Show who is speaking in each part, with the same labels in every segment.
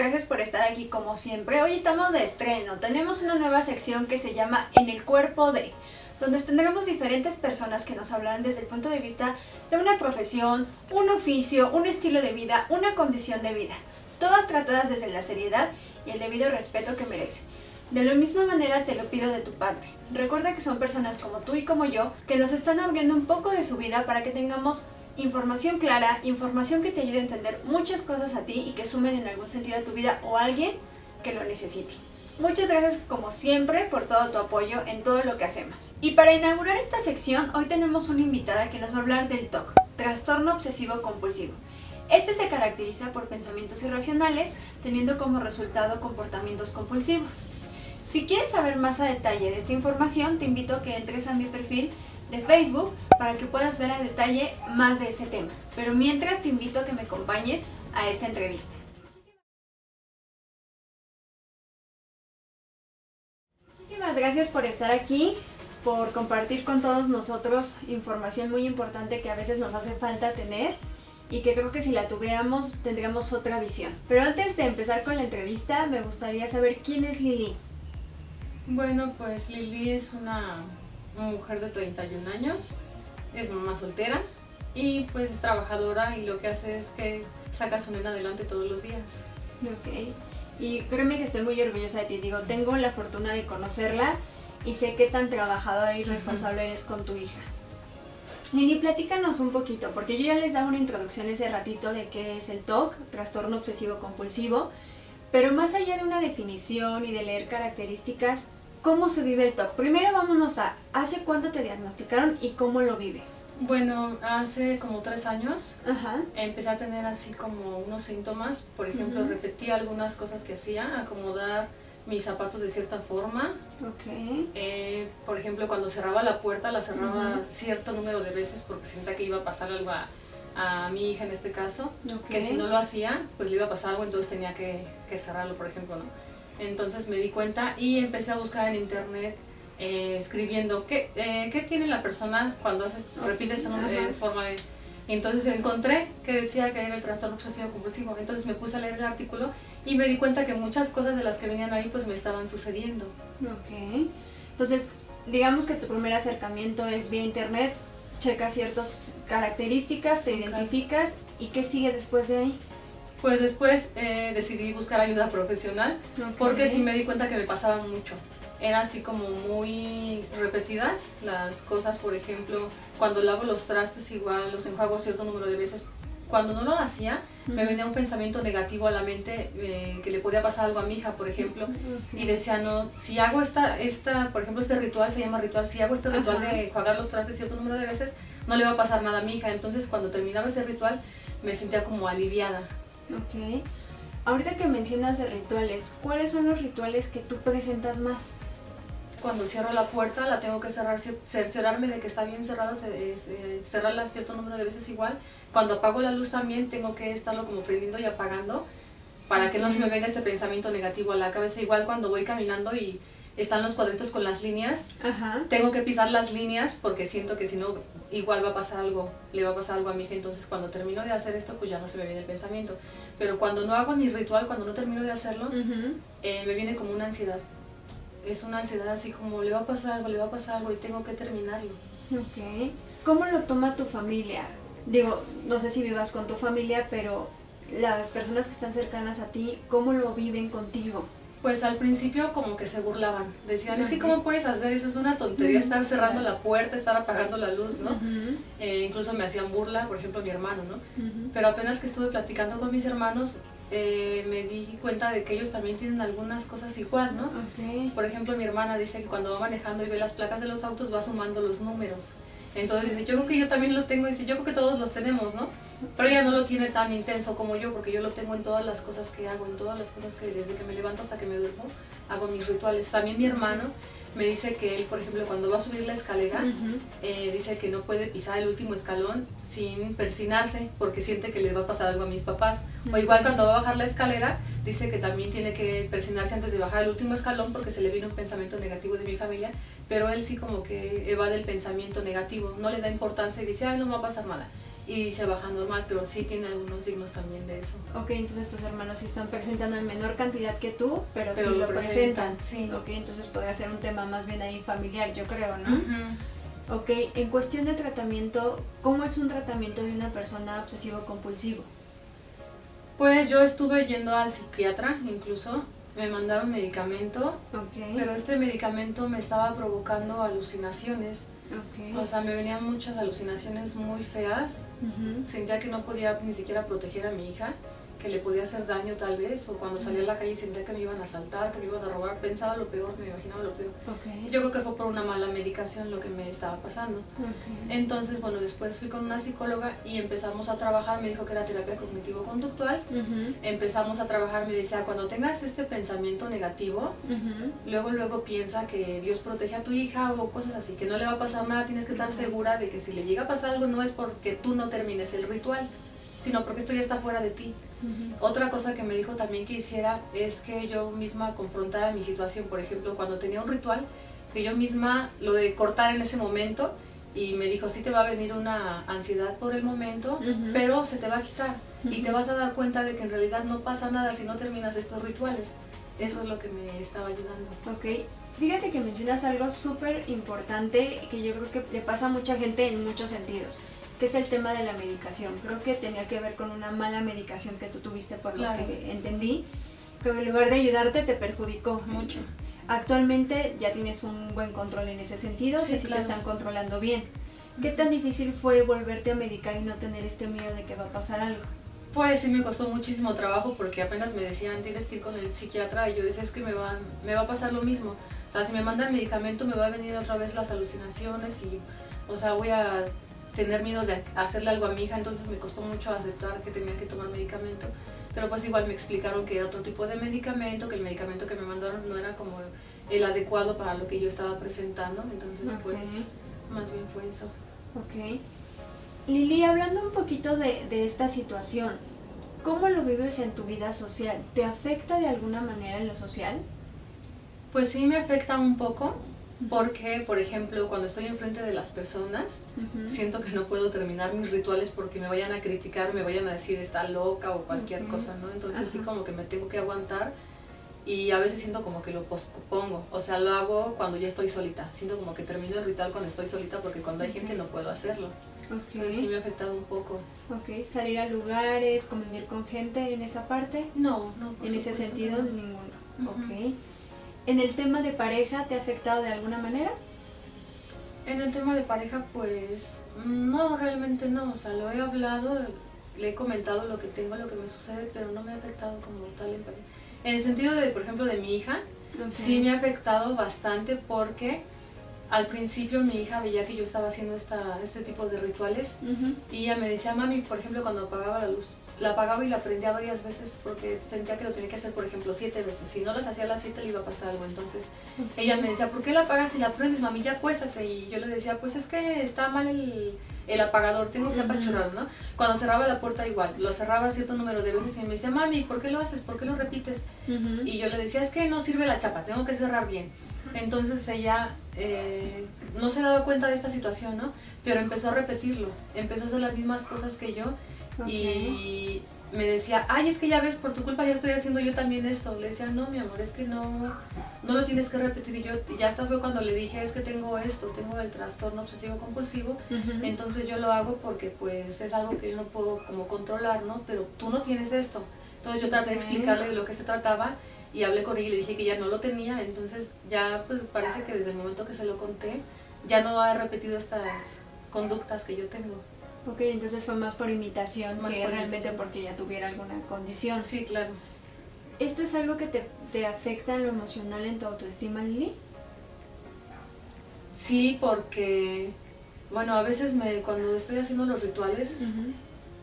Speaker 1: gracias por estar aquí como siempre. Hoy estamos de estreno, tenemos una nueva sección que se llama En el cuerpo de, donde tendremos diferentes personas que nos hablarán desde el punto de vista de una profesión, un oficio, un estilo de vida, una condición de vida, todas tratadas desde la seriedad y el debido respeto que merece. De la misma manera te lo pido de tu parte. Recuerda que son personas como tú y como yo que nos están abriendo un poco de su vida para que tengamos información clara, información que te ayude a entender muchas cosas a ti y que sumen en algún sentido a tu vida o a alguien que lo necesite. Muchas gracias como siempre por todo tu apoyo en todo lo que hacemos. Y para inaugurar esta sección, hoy tenemos una invitada que nos va a hablar del TOC, trastorno obsesivo compulsivo. Este se caracteriza por pensamientos irracionales, teniendo como resultado comportamientos compulsivos. Si quieres saber más a detalle de esta información, te invito a que entres a mi perfil de Facebook para que puedas ver a detalle más de este tema. Pero mientras te invito a que me acompañes a esta entrevista. Muchísimas gracias por estar aquí, por compartir con todos nosotros información muy importante que a veces nos hace falta tener y que creo que si la tuviéramos tendríamos otra visión. Pero antes de empezar con la entrevista, me gustaría saber quién es Lili.
Speaker 2: Bueno, pues Lili es una mujer de 31 años, es mamá soltera y pues es trabajadora y lo que hace es que saca a su nena adelante todos los días.
Speaker 1: Ok, y créeme que estoy muy orgullosa de ti, digo, tengo la fortuna de conocerla y sé qué tan trabajadora y responsable eres con tu hija. Lili, platícanos un poquito, porque yo ya les daba una introducción ese ratito de qué es el TOC, trastorno obsesivo compulsivo, pero más allá de una definición y de leer características, ¿cómo se vive el TOC? Primero vámonos a, ¿hace cuánto te diagnosticaron y cómo lo vives?
Speaker 2: Bueno, hace como 3 años
Speaker 1: Ajá.
Speaker 2: empecé a tener así como unos síntomas, por ejemplo, repetía algunas cosas que hacía, acomodar mis zapatos de cierta forma.
Speaker 1: Ok.
Speaker 2: Por ejemplo, cuando cerraba la puerta, la cerraba cierto número de veces porque sentía que iba a pasar algo a mi hija en este caso, que si no lo hacía, pues le iba a pasar algo, entonces tenía que cerrarlo, por ejemplo, ¿no? Entonces me di cuenta y empecé a buscar en internet, escribiendo qué tiene la persona cuando repite esta forma de... Entonces encontré que decía que era el trastorno obsesivo compulsivo, entonces me puse a leer el artículo y me di cuenta que muchas cosas de las que venían ahí pues me estaban sucediendo.
Speaker 1: Ok, entonces digamos que tu primer acercamiento es vía internet, checas ciertas características, te identificas, ¿y qué sigue después de ahí?
Speaker 2: Pues después decidí buscar ayuda profesional, porque sí me di cuenta que me pasaba mucho. Era así como muy repetidas las cosas, por ejemplo, cuando lavo los trastes igual los enjuago cierto número de veces. Cuando no lo hacía, me venía un pensamiento negativo a la mente, que le podía pasar algo a mi hija, por ejemplo, y decía, no, si hago por ejemplo, este ritual, se llama ritual, si hago este ritual de enjuagar los trastes cierto número de veces, no le va a pasar nada a mi hija. Entonces, cuando terminaba ese ritual, me sentía como aliviada.
Speaker 1: Ok. Ahorita que mencionas de rituales, ¿cuáles son los rituales que tú presentas más?
Speaker 2: Cuando cierro la puerta la tengo que cerrar, cerciorarme de que está bien cerrada, cerrarla cierto número de veces igual. Cuando apago la luz también tengo que estarlo como prendiendo y apagando para que no se me venga este pensamiento negativo a la cabeza. Igual cuando voy caminando y están los cuadritos con las líneas, tengo que pisar las líneas porque siento que si no igual va a pasar algo, le va a pasar algo a mi hija. Entonces cuando termino de hacer esto pues ya no se me viene el pensamiento. Pero cuando no hago mi ritual, cuando no termino de hacerlo, me viene como una ansiedad. Es una ansiedad así como le va a pasar algo y tengo que terminarlo.
Speaker 1: Ok. ¿Cómo lo toma tu familia? Digo, no sé si vivas con tu familia, pero las personas que están cercanas a ti, ¿cómo lo viven contigo?
Speaker 2: Pues al principio como que se burlaban, decían, es que ¿cómo puedes hacer eso? Es una tontería estar cerrando la puerta, estar apagando la luz, ¿no? Incluso me hacían burla, por ejemplo mi hermano, ¿no? Pero apenas que estuve platicando con mis hermanos, me di cuenta de que ellos también tienen algunas cosas igual, ¿no? Por ejemplo mi hermana dice que cuando va manejando y ve las placas de los autos va sumando los números. Entonces dice, yo creo que yo también los tengo, dice, yo creo que todos los tenemos, ¿no? Pero ella no lo tiene tan intenso como yo, porque yo lo tengo en todas las cosas que hago, en todas las cosas que desde que me levanto hasta que me duermo, hago mis rituales. También mi hermano me dice que él, por ejemplo, cuando va a subir la escalera, dice que no puede pisar el último escalón sin persinarse, porque siente que le va a pasar algo a mis papás. O igual cuando va a bajar la escalera, dice que también tiene que persinarse antes de bajar el último escalón, porque se le viene un pensamiento negativo de mi familia, pero él sí como que evade el pensamiento negativo, no le da importancia y dice, ay, no me va a pasar nada. y se baja normal, pero sí tiene algunos signos también de eso.
Speaker 1: Ok, entonces tus hermanos sí están presentando en menor cantidad que tú, pero sí lo
Speaker 2: presentan.
Speaker 1: Sí. Ok, entonces podría ser un tema más bien ahí familiar, yo creo, ¿no?
Speaker 2: Uh-huh.
Speaker 1: Ok, en cuestión de tratamiento, ¿cómo es un tratamiento de una persona obsesivo-compulsivo?
Speaker 2: Pues yo estuve yendo al psiquiatra, incluso me mandaron medicamento,
Speaker 1: Okay.
Speaker 2: pero este medicamento me estaba provocando alucinaciones.
Speaker 1: Okay.
Speaker 2: O sea, me venían muchas alucinaciones muy feas.
Speaker 1: Uh-huh.
Speaker 2: Sentía que no podía ni siquiera proteger a mi hija, que le podía hacer daño tal vez, o cuando salía a la calle sentía que me iban a asaltar, que me iban a robar, pensaba lo peor, me imaginaba lo peor.
Speaker 1: Okay.
Speaker 2: Yo creo que fue por una mala medicación lo que me estaba pasando.
Speaker 1: Okay.
Speaker 2: Entonces, bueno, después fui con una psicóloga y empezamos a trabajar, me dijo que era terapia cognitivo-conductual.
Speaker 1: Uh-huh.
Speaker 2: Empezamos a trabajar, me decía, cuando tengas este pensamiento negativo,
Speaker 1: Uh-huh.
Speaker 2: luego piensa que Dios protege a tu hija o cosas así, que no le va a pasar nada, tienes que estar segura de que si le llega a pasar algo no es porque tú no termines el ritual, sino porque esto ya está fuera de ti. Uh-huh. Otra cosa que me dijo también que hiciera es que yo misma confrontara mi situación, por ejemplo, cuando tenía un ritual, que yo misma lo de cortar en ese momento, y me dijo, sí te va a venir una ansiedad por el momento, uh-huh, pero se te va a quitar, uh-huh, y te vas a dar cuenta de que en realidad no pasa nada si no terminas estos rituales. Eso es lo que me estaba ayudando.
Speaker 1: Ok, fíjate que mencionas algo súper importante que yo creo que le pasa a mucha gente en muchos sentidos, que es el tema de la medicación. Creo que tenía que ver con una mala medicación que tú tuviste, por
Speaker 2: claro,
Speaker 1: lo que entendí, que en lugar de ayudarte te perjudicó
Speaker 2: mucho.
Speaker 1: Actualmente ya tienes un buen control en ese sentido,
Speaker 2: sí,
Speaker 1: sí,
Speaker 2: claro,
Speaker 1: te están controlando bien. ¿Qué tan difícil fue volverte a medicar y no tener este miedo de que va a pasar algo?
Speaker 2: Pues sí me costó muchísimo trabajo porque apenas me decían tienes que ir con el psiquiatra y yo decía es que me va a pasar lo mismo. O sea, si me mandan medicamento me va a venir otra vez las alucinaciones y, o sea, voy a tener miedo de hacerle algo a mi hija, entonces me costó mucho aceptar que tenía que tomar medicamento. Pero pues igual me explicaron que era otro tipo de medicamento, que el medicamento que me mandaron no era como el adecuado para lo que yo estaba presentando, entonces pues más bien fue eso.
Speaker 1: Ok. Lili, hablando un poquito de esta situación, ¿cómo lo vives en tu vida social? ¿Te afecta de alguna manera en lo social?
Speaker 2: Pues sí me afecta un poco, porque, por ejemplo, cuando estoy enfrente de las personas, siento que no puedo terminar mis rituales porque me vayan a criticar, me vayan a decir está loca o cualquier cosa, ¿no? Entonces sí como que me tengo que aguantar y a veces siento como que lo pospongo, o sea, lo hago cuando ya estoy solita, siento como que termino el ritual cuando estoy solita porque cuando hay gente no puedo hacerlo. Entonces sí me ha afectado un poco.
Speaker 1: Ok, ¿salir a lugares, convivir con gente en esa parte?
Speaker 2: No.
Speaker 1: En ese sentido, no. Ninguno. Ok. ¿En el tema de pareja te ha afectado de alguna manera?
Speaker 2: En el tema de pareja, pues, no, realmente no, o sea, lo he hablado, le he comentado lo que tengo, lo que me sucede, pero no me ha afectado como tal en pareja. En el sentido de, por ejemplo, de mi hija, sí me ha afectado bastante porque al principio mi hija veía que yo estaba haciendo este tipo de rituales y ella me decía, mami, por ejemplo, cuando apagaba la luz, la apagaba y la prendía varias veces porque sentía que lo tenía que hacer, por ejemplo, 7 veces. Si no las hacía a las 7 le iba a pasar algo. Entonces ella me decía, ¿por qué la apagas y la prendes, mami? Ya acuéstate. Y yo le decía, pues es que está mal el apagador, tengo que apachurrarlo, ¿no? Cuando cerraba la puerta igual, lo cerraba cierto número de veces y me decía, mami, ¿por qué lo haces? ¿Por qué lo repites? Y yo le decía, es que no sirve la chapa, tengo que cerrar bien. Entonces ella no se daba cuenta de esta situación, ¿no? Pero empezó a repetirlo, empezó a hacer las mismas cosas que yo y me decía, ay, es que ya ves, por tu culpa ya estoy haciendo yo también esto. Le decía, no, mi amor, es que no lo tienes que repetir. Y ya hasta fue cuando le dije, es que tengo esto, tengo el trastorno obsesivo compulsivo, entonces yo lo hago porque pues es algo que yo no puedo como controlar, ¿no? Pero tú no tienes esto. Entonces yo traté de explicarle de lo que se trataba y hablé con ella y le dije que ya no lo tenía, entonces ya pues parece que desde el momento que se lo conté, ya no ha repetido estas conductas que yo tengo.
Speaker 1: Ok, entonces fue más por imitación que realmente porque ella tuviera alguna condición.
Speaker 2: Sí, claro.
Speaker 1: ¿Esto es algo que te afecta en lo emocional, en tu autoestima, Lili?
Speaker 2: Sí, porque, bueno, a veces cuando estoy haciendo los rituales,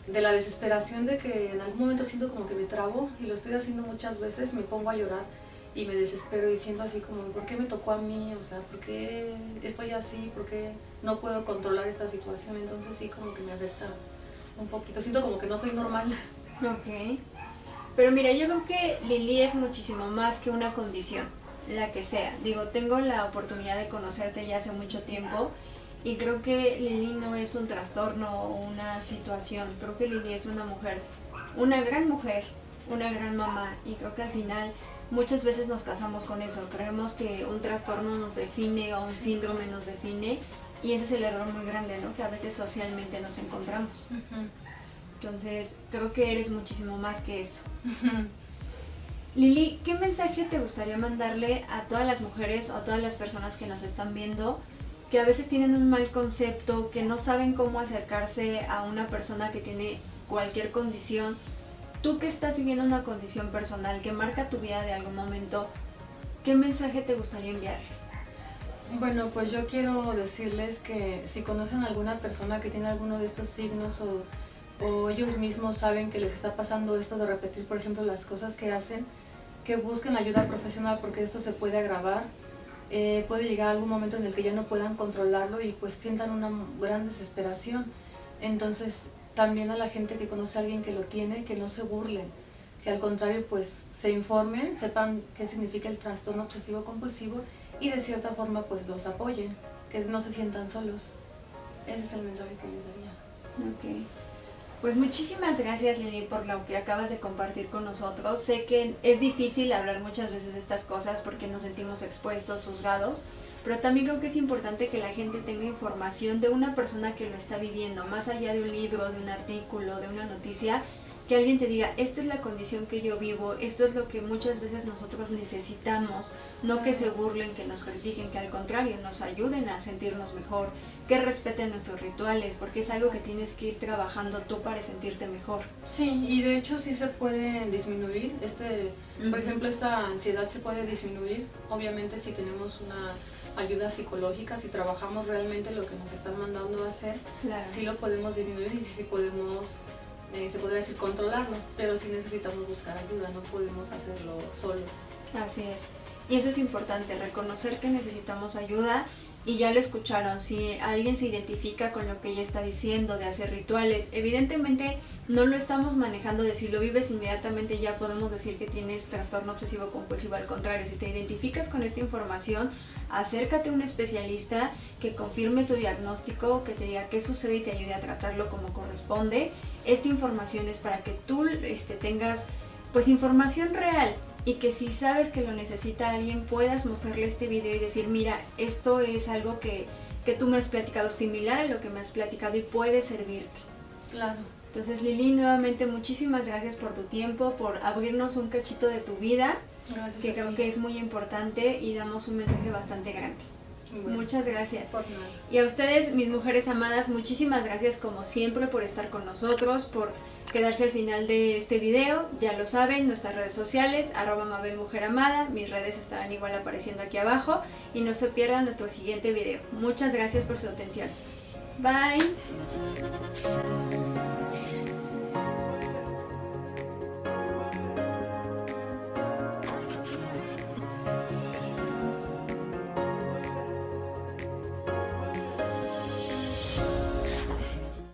Speaker 2: de la desesperación de que en algún momento siento como que me trabo y lo estoy haciendo muchas veces, me pongo a llorar y me desespero y siento así como, ¿por qué me tocó a mí? O sea, ¿por qué estoy así? ¿Por qué no puedo controlar esta situación? Entonces sí como que me afecta un poquito, siento como que no soy normal.
Speaker 1: Ok, pero mira, yo creo que Lili es muchísimo más que una condición, la que sea. Digo, tengo la oportunidad de conocerte ya hace mucho tiempo Y creo que Lili no es un trastorno o una situación, creo que Lili es una mujer, una gran mujer, una gran mamá, y creo que al final muchas veces nos casamos con eso, creemos que un trastorno nos define o un síndrome nos define, y ese es el error muy grande, ¿no? Que a veces socialmente nos encontramos. Entonces, creo que eres muchísimo más que eso. Lili, ¿qué mensaje te gustaría mandarle a todas las mujeres o a todas las personas que nos están viendo, que a veces tienen un mal concepto, que no saben cómo acercarse a una persona que tiene cualquier condición? Tú que estás viviendo una condición personal que marca tu vida de algún momento, ¿qué mensaje te gustaría enviarles?
Speaker 2: Bueno, pues yo quiero decirles que si conocen a alguna persona que tiene alguno de estos signos o ellos mismos saben que les está pasando esto de repetir, por ejemplo, las cosas que hacen, que busquen ayuda profesional, porque esto se puede agravar. Puede llegar algún momento en el que ya no puedan controlarlo y pues sientan una gran desesperación. Entonces, también a la gente que conoce a alguien que lo tiene, que no se burlen, que al contrario pues se informen, sepan qué significa el trastorno obsesivo compulsivo y de cierta forma pues los apoyen, que no se sientan solos. Ese es el mensaje que les daría.
Speaker 1: Ok. Pues muchísimas gracias, Lili, por lo que acabas de compartir con nosotros. Sé que es difícil hablar muchas veces de estas cosas porque nos sentimos expuestos, juzgados, pero también creo que es importante que la gente tenga información de una persona que lo está viviendo, más allá de un libro, de un artículo, de una noticia, que alguien te diga, esta es la condición que yo vivo, esto es lo que muchas veces nosotros necesitamos, no que se burlen, que nos critiquen, que al contrario nos ayuden a sentirnos mejor, que respeten nuestros rituales, porque es algo que tienes que ir trabajando tú para sentirte mejor.
Speaker 2: Sí, y de hecho sí se puede disminuir, por ejemplo, esta ansiedad se puede disminuir, obviamente si tenemos una ayuda psicológica, si trabajamos realmente lo que nos están mandando a hacer,
Speaker 1: claro,
Speaker 2: sí lo podemos disminuir y sí podemos, se podría decir, controlarlo, pero sí necesitamos buscar ayuda, no podemos hacerlo solos.
Speaker 1: Así es, y eso es importante, reconocer que necesitamos ayuda. Y ya lo escucharon, si alguien se identifica con lo que ella está diciendo de hacer rituales, evidentemente no lo estamos manejando de si lo vives inmediatamente ya podemos decir que tienes trastorno obsesivo compulsivo. Al contrario, si te identificas con esta información, acércate a un especialista que confirme tu diagnóstico, que te diga qué sucede y te ayude a tratarlo como corresponde. Esta información es para que tú tengas pues información real, y que si sabes que lo necesita alguien puedas mostrarle este video y decir, mira, esto es algo que tú me has platicado, similar a lo que me has platicado y puede servirte.
Speaker 2: Claro.
Speaker 1: Entonces, Lili, nuevamente muchísimas gracias por tu tiempo, por abrirnos un cachito de tu vida,
Speaker 2: Gracias
Speaker 1: que creo que es muy importante y damos un mensaje bastante grande. Bueno, muchas gracias.
Speaker 2: Por nada.
Speaker 1: Y a ustedes, mis mujeres amadas, muchísimas gracias como siempre por estar con nosotros, por quedarse al final de este video. Ya lo saben, nuestras redes sociales, @mabelmujeramada, mis redes estarán igual apareciendo aquí abajo, y no se pierdan nuestro siguiente video. Muchas gracias por su atención. Bye.